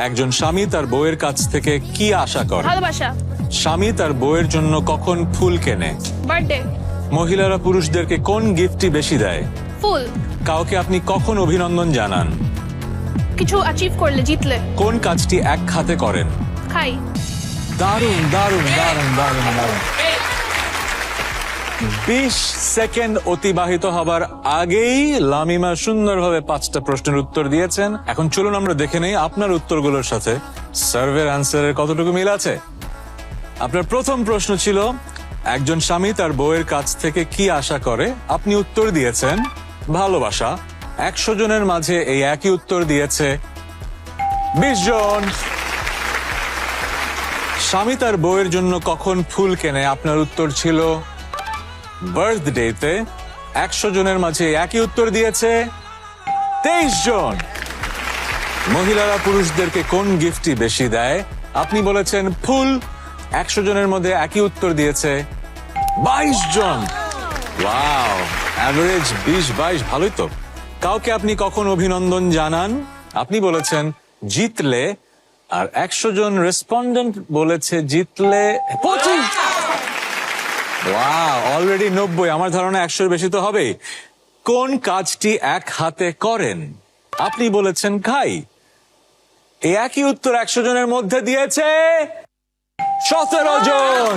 একজন স্বামী তার বউয়ের কাছ থেকে কি আশা করে? ভালোবাসা। স্বামী তার বউয়ের জন্য কখন ফুল কেনে? বার্থডে। মহিলারা পুরুষদেরকে কোন গিফটটি বেশি দেয়? ফুল। কাউকে আপনি কখন অভিনন্দন জানান? কিছু অ্যাচিভ করলে, জিতলে। কোন কাজটি এক হাতে করেন? খাই। দারুণ দারুণ দারুণ দারুণ দারুণ। 20 সেকেন্ড অতিবাহিত হবার আগেই লামিমা সুন্দরভাবে 5টা প্রশ্নের উত্তর দিয়েছেন। এখন চলুন আমরা দেখে নেই আপনার উত্তরগুলোর সাথে সার্ভের অ্যান্সারের কতটুকু মিল আছে। আপনার প্রথম প্রশ্ন ছিল একজন স্বামী তার বউয়ের কাছ থেকে কি আশা করে? আপনি উত্তর দিয়েছেন ভালোবাসা। 100 জনের মাঝে এই একই উত্তর দিয়েছে 20 জন। স্বামী তার বউয়ের জন্য কখন ফুল কেনে? আপনার উত্তর ছিল বার্থডেতে। 100 জনের মাঝে একই উত্তর দিয়েছে 23 জন। মহিলারা পুরুষদেরকে কোন গিফটটি বেশি দেয়? আপনি বলেছেন ফুল। 100 জনের মধ্যে একই উত্তর দিয়েছে 22 জন। ওয়াও, অ্যাভারেজ 20-22, ভালোই তো। কাউকে আপনি কখন অভিনন্দন জানান? আপনি বলেছেন জিতলে। আর 100 জন রেসপন্ডেন্ট বলেছে জিতলে 25। Wow, already 90। আমার ধারণা 100-এর বেশি তো হবে। কোন কাজটি এক হাতে করেন? আপনি বলেছেন খাই। এই একই উত্তর 100 জনের মধ্যে দিয়েছে 17 জন।